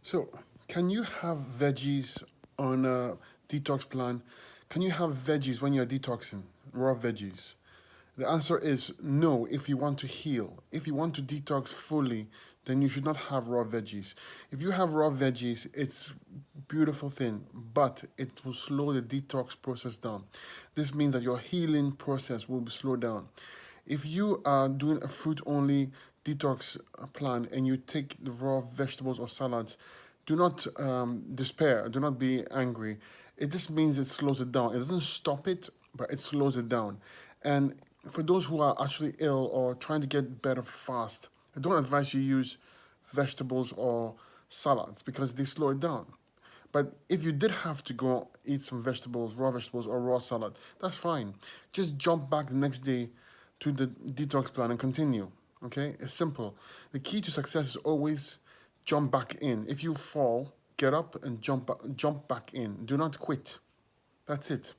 So, can you have veggies on a detox plan? Can you have veggies when you're detoxing? Raw veggies? The answer is no if you want to heal. If you want to detox fully, then you should not have raw veggies. If you have raw veggies, it's a beautiful thing, but it will slow the detox process down. This means that your healing process will be slowed down. If you are doing a fruit only detox plan and you take the raw vegetables or salads, do not despair, do not be angry. It just means it slows it down. It doesn't stop it, but it slows it down. And for those who are actually ill or trying to get better fast, I don't advise you use vegetables or salads because they slow it down. But if you did have to go eat some vegetables, raw vegetables or raw salad, that's fine. Just jump back the next day to the detox plan and continue. Okay? It's simple. The key to success is always jump back in. If you fall, get up and jump back in. Do not quit. That's it.